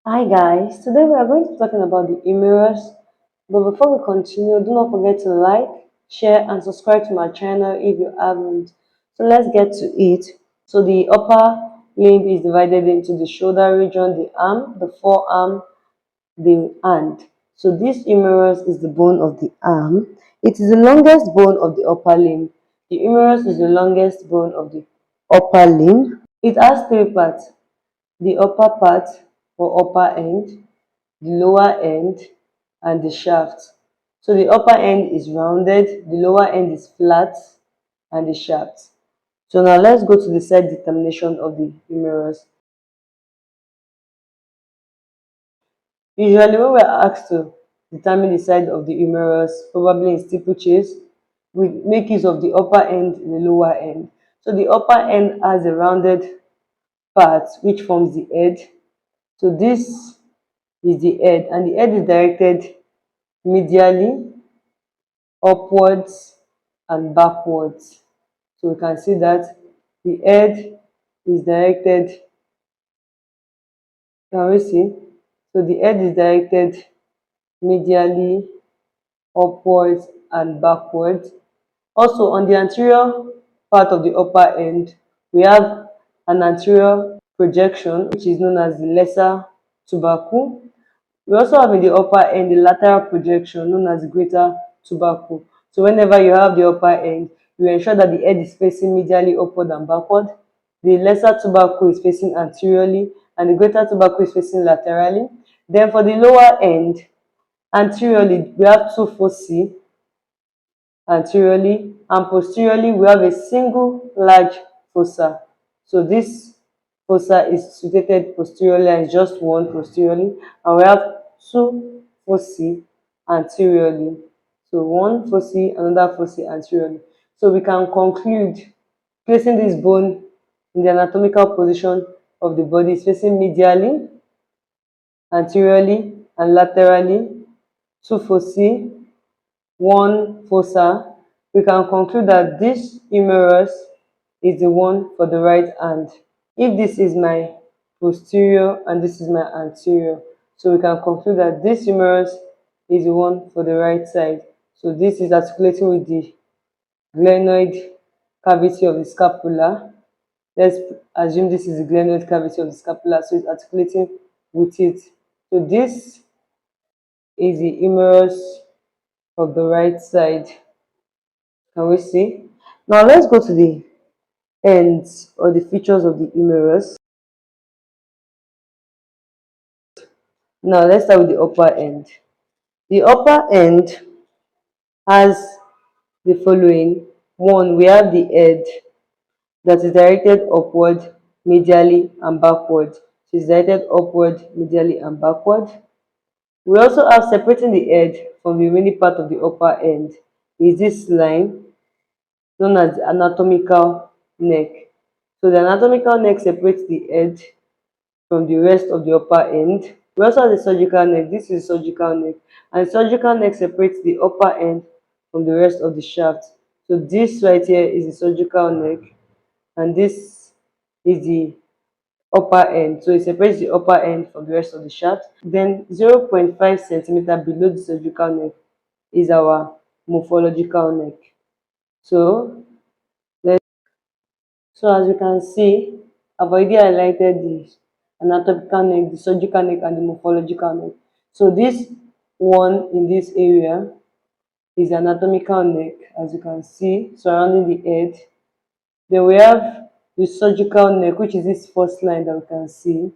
Hi guys, today we are going to be talking about the humerus. But before we continue, do not forget to like, share, and subscribe to my channel if you haven't. So let's get to it. So the upper limb is divided into the shoulder region, the arm, the forearm, the hand. So this humerus is the bone of the arm. It is the longest bone of the upper limb. The humerus is the longest bone of the upper limb. It has three parts: the upper part or upper end, the lower end, and the shaft. So the upper end is rounded, the lower end is flat, and the shaft. So now let's go to the side determination of the humerus. Usually when we are asked to determine the side of the humerus, probably in steeplechase, we make use of the upper end and the lower end. So the upper end has a rounded part which forms the head. So this is the head, and the head is directed medially, upwards, and backwards. So we can see that the head is directed, can we see? So the head is directed medially, upwards, and backwards. Also, on the anterior part of the upper end, we have an anterior projection, which is known as the lesser tubercle. We also have in the upper end the lateral projection, known as the greater tubercle. So whenever you have the upper end, you ensure that the head is facing medially upward and backward. The lesser tubercle is facing anteriorly, and the greater tubercle is facing laterally. Then for the lower end, anteriorly, we have two foci anteriorly, and posteriorly we have a single large fossa. So this fossa is situated posteriorly and is just one posteriorly, and we have two fossae anteriorly. So one foci, another foci anteriorly. So we can conclude placing this bone in the anatomical position of the body is facing medially, anteriorly, and laterally, two foci, one fossa. We can conclude that this humerus is the one for the right hand. If this is my posterior and this is my anterior, so we can conclude that this humerus is the one for the right side. So this is articulating with the glenoid cavity of the scapula. Let's assume this is the glenoid cavity of the scapula, so it's articulating with it. So this is the humerus of the right side. Can we see? Now let's go to the ends or the features of the humerus. Now let's start with the upper end. The upper end has the following. One, we have the head that is directed upward, medially, and backward. So it's directed upward, medially, and backward. We also have, separating the head from the remaining part of the upper end, is this line known as the anatomical neck. So the anatomical neck separates the head from the rest of the upper end. We also have the surgical neck. This is the surgical neck. And the surgical neck separates the upper end from the rest of the shaft. So this right here is the surgical neck, and this is the upper end. So it separates the upper end from the rest of the shaft. Then 0.5 centimeter below the surgical neck is our morphological neck. So as you can see, I've already highlighted the anatomical neck, the surgical neck, and the morphological neck. So this one in this area is the anatomical neck, as you can see, surrounding the head. Then we have the surgical neck, which is this first line that we can see.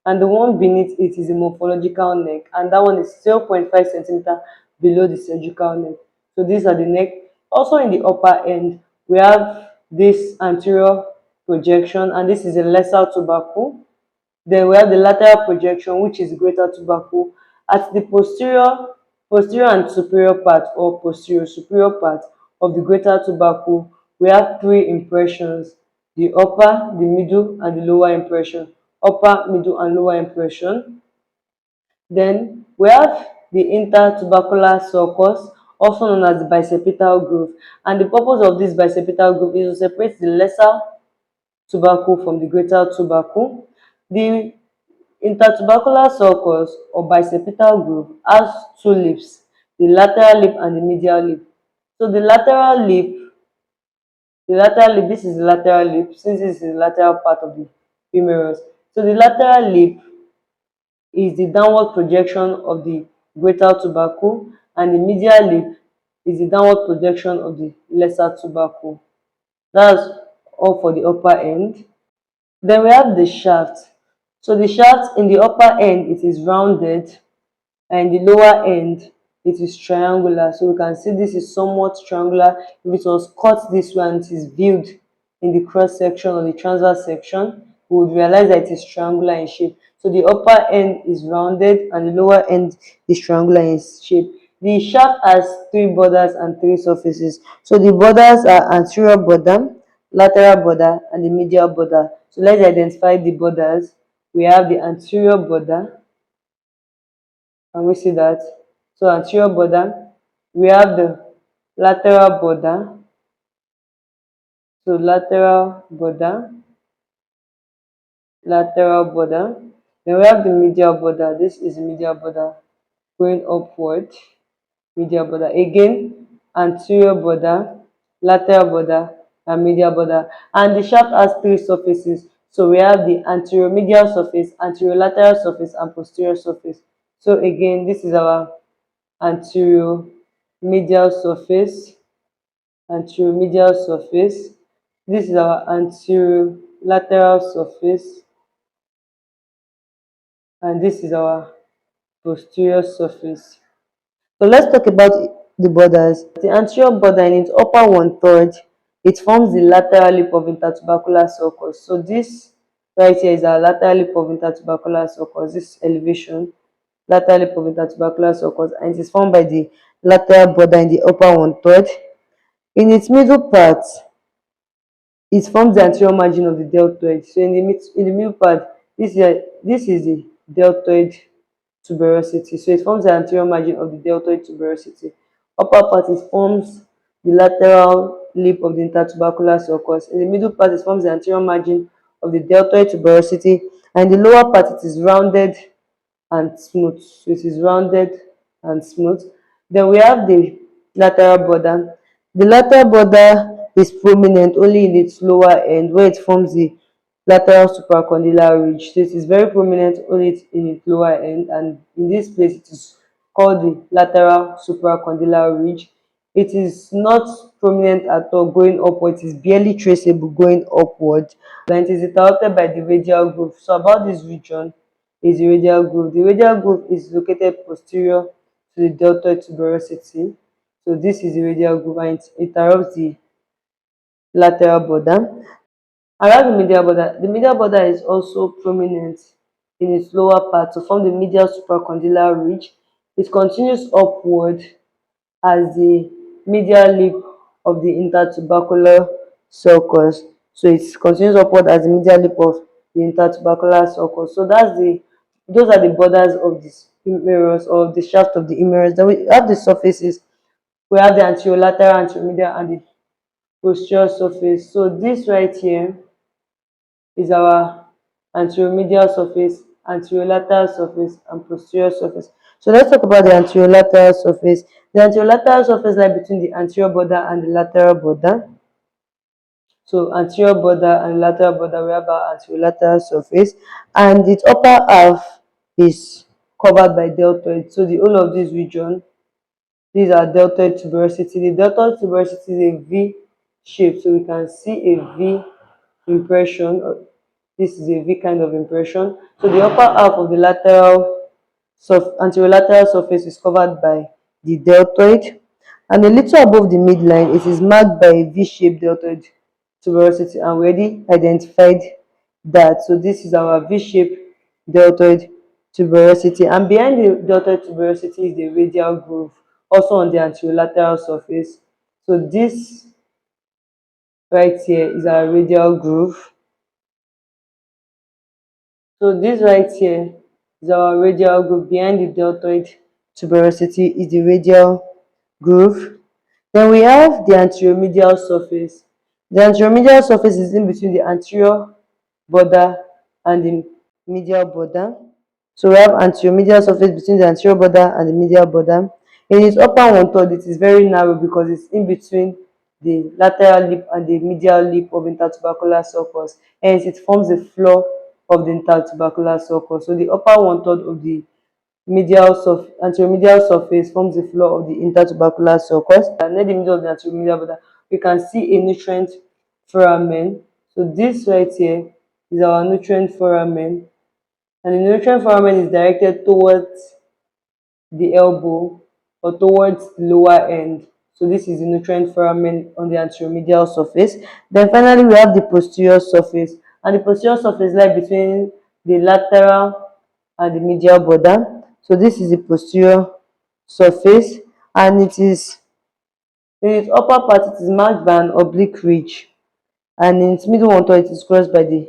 And the one beneath it is the morphological neck, and that one is 0.5 centimeter below the surgical neck. So these are the neck. Also in the upper end, we have this anterior projection, and this is a lesser tubercle. Then we have the lateral projection, which is greater tubercle. At the posterior and superior part, or posterior superior part of the greater tubercle, we have three impressions: the upper, the middle, and the lower impression. Upper, middle, and lower impression. Then we have the intertubercular sulcus, also known as the bicipital groove. And the purpose of this bicipital groove is to separate the lesser tubercle from the greater tubercle. The intertubercular sulcus or bicipital groove has two lips, the lateral lip and the medial lip. So this is the lateral lip, since this is the lateral part of the humerus. So the lateral lip is the downward projection of the greater tubercle, and the medial lip is the downward projection of the lesser tubercle. That's all for the upper end. Then we have the shaft. So the shaft in the upper end, it is rounded, and the lower end, it is triangular. So we can see this is somewhat triangular. If it was cut this way and it is viewed in the cross section or the transverse section, we would realize that it is triangular in shape. So the upper end is rounded and the lower end is triangular in shape. The shaft has three borders and three surfaces. So the borders are anterior border, lateral border, and the medial border. So let's identify the borders. We have the anterior border. Can we see that? So anterior border, we have the lateral border. So lateral border. Then we have the medial border. This is the medial border going upward. Medial border. Again, anterior border, lateral border, and medial border. And the shaft has three surfaces. So we have the anterior medial surface, anterior lateral surface, and posterior surface. So again, this is our anterior medial surface, anterior medial surface. This is our anterior lateral surface, and this is our posterior surface. So let's talk about the borders. The anterior border in its upper one-third, it forms the lateral lip of intertubercular sulcus. So this right here is our lateral lip of intertubercular sulcus, this elevation, lateral lip of intertubercular sulcus, and it is formed by the lateral border in the upper one-third. In its middle part, it forms the anterior margin of the deltoid. So in the middle part, this is the deltoid tuberosity. So it forms the anterior margin of the deltoid tuberosity. Upper part, it forms the lateral lip of the intertubercular sulcus. In the middle part, it forms the anterior margin of the deltoid tuberosity, and the lower part, it is rounded and smooth. So it is rounded and smooth. Then we have the lateral border. The lateral border is prominent only in its lower end, where it forms the lateral supracondylar ridge. So it is very prominent only in its lower end, and in this place it is called the lateral supracondylar ridge. It is not prominent at all going upward. It is barely traceable going upward, and it is interrupted by the radial groove. So about this region is the radial groove. The radial groove is located posterior to the deltoid tuberosity. So this is the radial groove, and it interrupts the lateral border. Around the medial border is also prominent in its lower part to form the medial supracondylar ridge. It continues upward as the medial lip of the intertubercular sulcus. So it continues upward as the medial lip of the intertubercular sulcus. So those are the borders of this humerus, or the shaft of the humerus. Then we have the surfaces. We have the anterolateral, anteromedial, and the posterior surface. So this right here is our anteromedial surface, anterolateral surface, and posterior surface. So let's talk about the anterolateral surface. The anterolateral surface lies between the anterior border and the lateral border. So anterior border and lateral border, we have our anterolateral surface, and its upper half is covered by deltoid. So the whole of this region, these are deltoid tuberosity. The deltoid tuberosity is a V shape, so we can see a V impression. This is a V kind of impression. So the upper half of the anterolateral surface is covered by the deltoid, and a little above the midline, it is marked by a V-shaped deltoid tuberosity, and we already identified that. So this is our V-shaped deltoid tuberosity, and behind the deltoid tuberosity is the radial groove, also on the anterolateral surface. So this right here is our radial groove. So this right here is our radial groove. Behind the deltoid tuberosity is the radial groove. Then we have the anteromedial surface. The anteromedial surface is in between the anterior border and the medial border. So we have anteromedial surface between the anterior border and the medial border. In its upper one third, it is very narrow because it's in between the lateral lip and the medial lip of intertubercular sulcus. Hence, it forms the floor of the intertubercular sulcus. So the upper one third of the anteromedial surface forms the floor of the intertubercular sulcus. And near the middle of the anteromedial border, we can see a nutrient foramen. So this right here is our nutrient foramen, and the nutrient foramen is directed towards the elbow or towards the lower end. So this is the nutrient foramen on the anteromedial surface. Then finally we have the posterior surface, and the posterior surface lies between the lateral and the medial border. So this is the posterior surface, and it is in its upper part it is marked by an oblique ridge, and in its middle one third it is crossed by the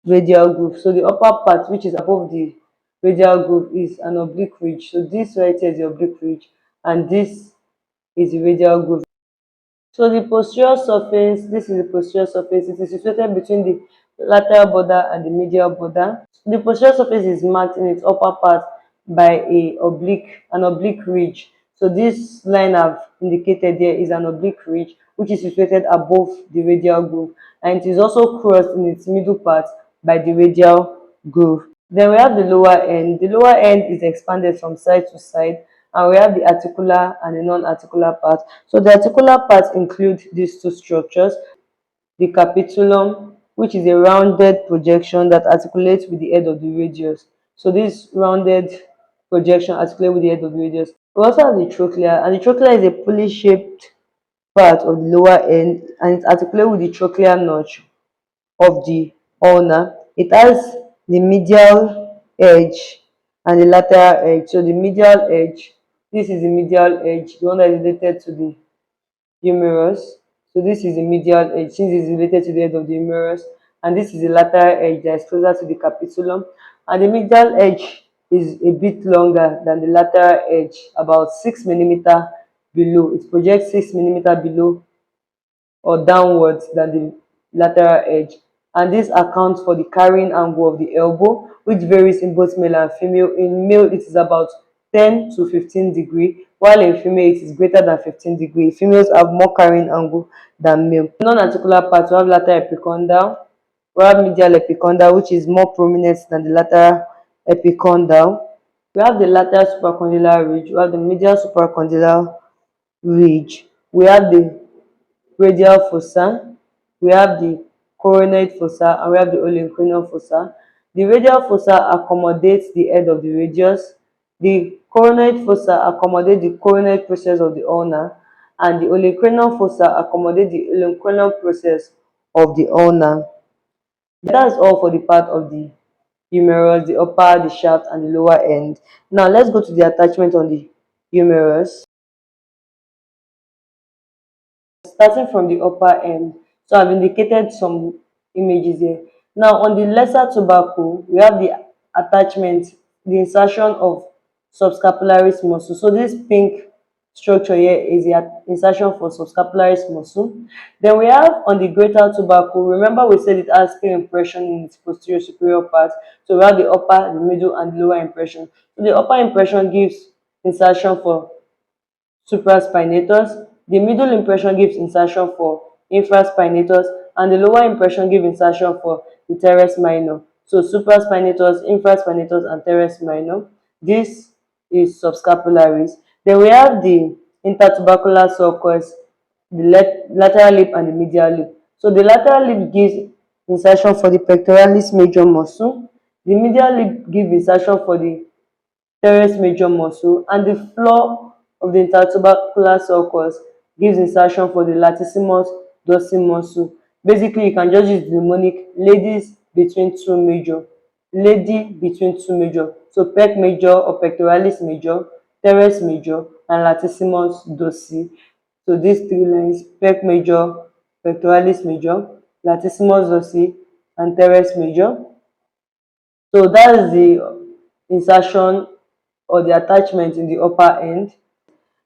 radial groove. So the upper part, which is above the radial groove, is an oblique ridge. So this right here is the oblique ridge, and this is the radial groove. So the posterior surface, this is the posterior surface. It is situated between the lateral border and the medial border. The posterior surface is marked in its upper part by an oblique ridge. So this line I've indicated here is an oblique ridge, which is situated above the radial groove, and it is also crossed in its middle part by the radial groove. Then we have the lower end. The lower end is expanded from side to side, and we have the articular and the non-articular part. So the articular parts include these two structures: the capitulum, which is a rounded projection that articulates with the head of the radius. So this rounded projection articulates with the head of the radius. We also have the trochlea, and the trochlea is a pulley-shaped part of the lower end, and it articulates with the trochlear notch of the ulna. It has the medial edge and the lateral edge. So the medial edge, this is the medial edge, the one that is related to the humerus. So this is the medial edge since it's related to the head of the humerus, and this is the lateral edge that is closer to the capitulum. And the medial edge is a bit longer than the lateral edge, about 6 mm below. It projects 6 mm below or downwards than the lateral edge, and this accounts for the carrying angle of the elbow, which varies in both male and female. In male it is about 10 to 15 degrees, while in female it is greater than 15 degrees. Females have more carrying angle than male. Non-articular parts, we have lateral epicondyle, we have medial epicondyle, which is more prominent than the lateral epicondyle. We have the lateral supracondylar ridge, we have the medial supracondylar ridge, we have the radial fossa, we have the coronoid fossa, and we have the olecranon fossa. The radial fossa accommodates the head of the radius. The coronoid fossa accommodates the coronoid process of the ulna, and the olecranon fossa accommodates the olecranon process of the ulna. That's all for the part of the humerus, the upper, the shaft, and the lower end. Now let's go to the attachment on the humerus. Starting from the upper end. So I've indicated some images here. Now on the lesser tubercle, we have the attachment, the insertion of subscapularis muscle. So this pink structure here is the insertion for subscapularis muscle. Then we have on the greater tubercle, remember we said it has three impression in its posterior superior part. So we have the upper, the middle, and the lower impression. So the upper impression gives insertion for supraspinatus, the middle impression gives insertion for infraspinatus, and the lower impression gives insertion for the teres minor. So supraspinatus, infraspinatus, and teres minor. This is subscapularis. Then we have the intertubercular sulcus, the lateral lip, and the medial lip. So the lateral lip gives insertion for the pectoralis major muscle. The medial lip gives insertion for the teres major muscle, and the floor of the intertubercular sulcus gives insertion for the latissimus dorsi muscle. Basically, you can just use the mnemonic ladies between two major, lady between two major. So pec major or pectoralis major, teres major, and latissimus dorsi. So these three lines: pec major, pectoralis major, latissimus dorsi, and teres major. So that is the insertion or the attachment in the upper end.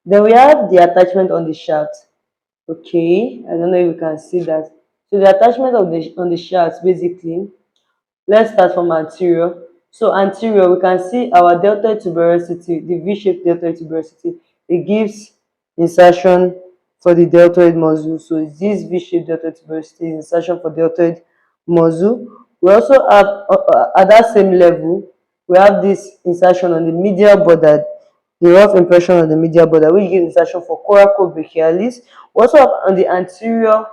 Then we have the attachment on the shaft. Okay, I don't know if you can see that. So the attachment of the on the shaft, basically, let's start from anterior. So anterior, we can see our deltoid tuberosity, the V-shaped deltoid tuberosity. It gives insertion for the deltoid muscle. So this V-shaped deltoid tuberosity is insertion for deltoid muscle. We also have, at that same level, we have this insertion on the medial border, the rough impression on the medial border, which gives insertion for coracobrachialis. We also have on the anterior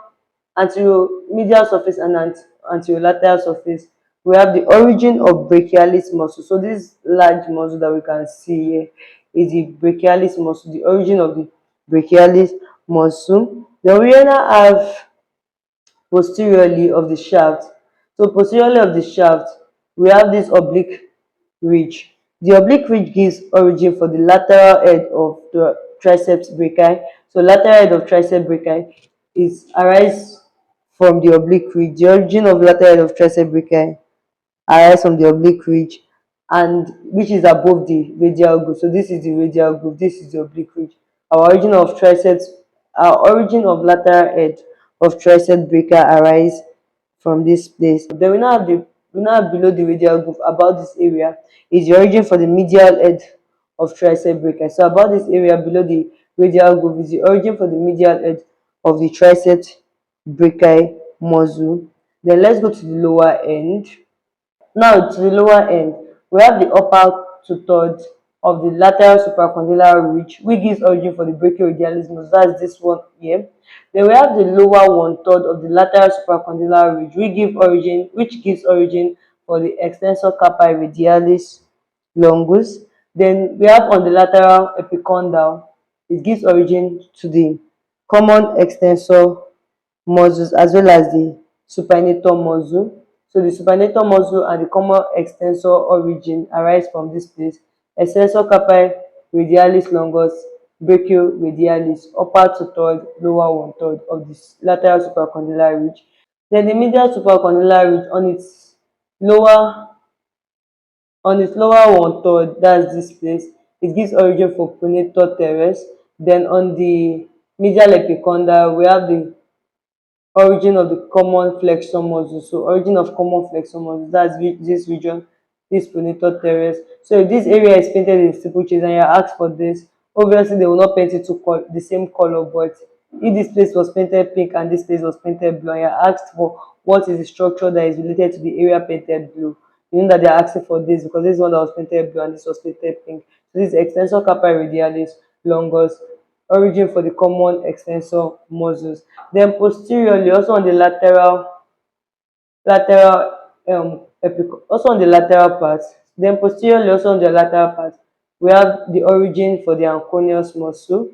medial surface and anterior lateral surface, we have the origin of brachialis muscle. So this large muscle that we can see here is the brachialis muscle, the origin of the brachialis muscle. Then we now have posteriorly of the shaft. So posteriorly of the shaft, we have this oblique ridge. The oblique ridge gives origin for the lateral head of the triceps brachii. So lateral head of triceps brachii is arise from the oblique ridge. The origin of lateral head of triceps brachii arise from the oblique ridge, and which is above the radial groove. So this is the radial groove, this is the oblique ridge. Our origin of triceps, our origin of lateral head of triceps brachii arise from this place. Then we now have below the radial groove, about this area is the origin for the medial head of triceps brachii. So about this area below the radial groove is the origin for the medial head of the triceps brachii muscle. Then let's go to the lower end. Now to the lower end, we have the upper two-thirds of the lateral supracondylar ridge, which gives origin for the brachioradialis muscle. That's this one here. Then we have the lower one-third of the lateral supracondylar ridge, which gives origin for the extensor carpi radialis longus. Then we have on the lateral epicondyle, it gives origin to the common extensor muscles as well as the supinator muscle. So the supinator muscle and the common extensor origin arise from this place. Extensor carpi radialis longus, brachioradialis, upper two-third, lower one-third of the lateral supracondylar ridge. Then the medial supracondylar ridge lower on its lower one-third, that's this place, it gives origin for pronator teres. Then on the medial epicondyle, we have the origin of the common flexor muscle. So origin of common flexor muscle, that's this region, this pronator teres. So if this area is painted in steeplechase and you're asked for this, obviously they will not paint it to the same color. But if this place was painted pink and this place was painted blue and you're asked for what is the structure that is related to the area painted blue, you know that they're asking for this because this is one that was painted blue and this was painted pink. So this is extensor carpi radialis longus, origin for the common extensor muscles. Then posteriorly, also on the lateral also on the lateral part, then posteriorly also on the lateral part, we have the origin for the anconeus muscle.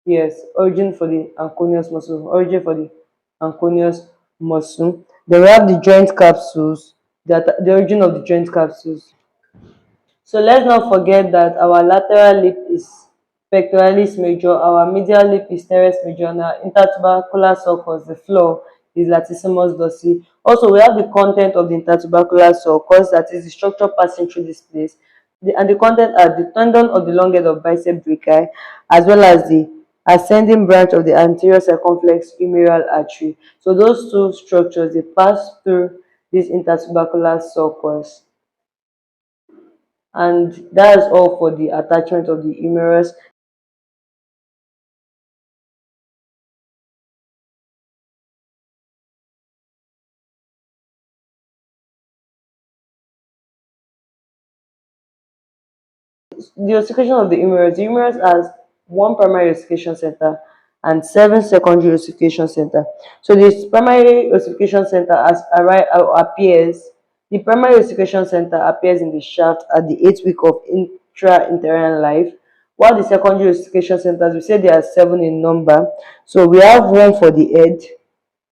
Yes, origin for the anconeus muscle, origin for the anconeus muscle. Then we have the joint capsules, the origin of the joint capsules. So let's not forget that our lateral lip is pectoralis major, our medial lip is teres major, and our intertubercular sulcus, the floor, is latissimus dorsi. Also, we have the content of the intertubercular sulcus, that is the structure passing through this place. And the content are the tendon of the long head of bicep brachii, as well as the ascending branch of the anterior circumflex humeral artery. So those two structures, they pass through this intertubercular sulcus. And that's all for the attachment of the humerus. The ossification of the humerus has one primary ossification center and seven secondary ossification center. So this primary ossification center appears, the primary ossification center appears in the shaft at the 8th week of intra-uterine life, while the secondary ossification centers, we say there are 7 in number. So we have one for the head,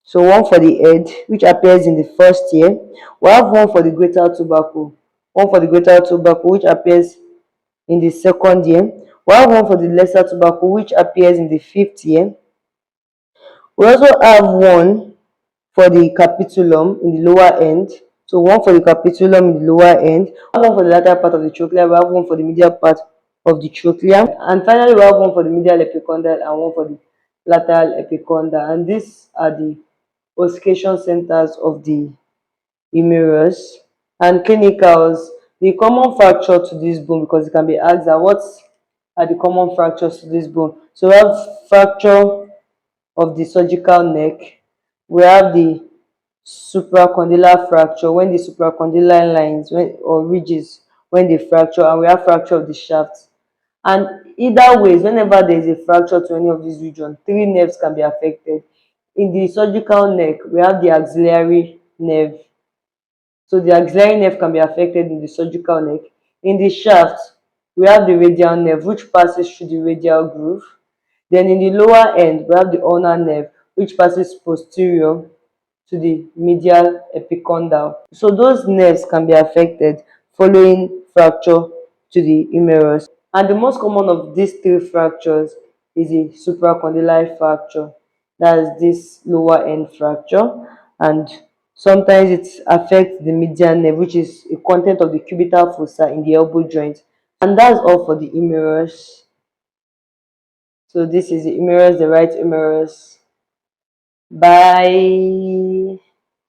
so one for the head, which appears in the first year. We have one for the greater tubercle, which appears in the second year. We have one for the lesser tubercle, which appears in the 5th year. We also have one for the capitulum in the lower end. So one for the capitulum in the lower end. We have one for the lateral part of the trochlea. We have one for the medial part of the trochlea. And finally, we have one for the medial epicondyle and one for the lateral epicondyle. And these are the ossification centers of the humerus. And clinicals, The common fracture to this bone, because it can be asked that what are the common fractures to this bone. So we have fracture of the surgical neck, we have the supracondylar fracture when the supracondylar lines or ridges when they fracture, and we have fracture of the shaft. And either ways, whenever there is a fracture to any of these regions, three nerves can be affected. In the surgical neck, we have the axillary nerve. So the axillary nerve can be affected in the surgical neck. In the shaft, we have the radial nerve, which passes through the radial groove. Then in the lower end, we have the ulnar nerve, which passes posterior to the medial epicondyle. So those nerves can be affected following fracture to the humerus. And the most common of these three fractures is a supracondylar fracture. That's this lower end fracture. And sometimes it affects the median nerve, which is a content of the cubital fossa in the elbow joint. And that's all for the humerus. So this is the humerus, the right humerus. Bye.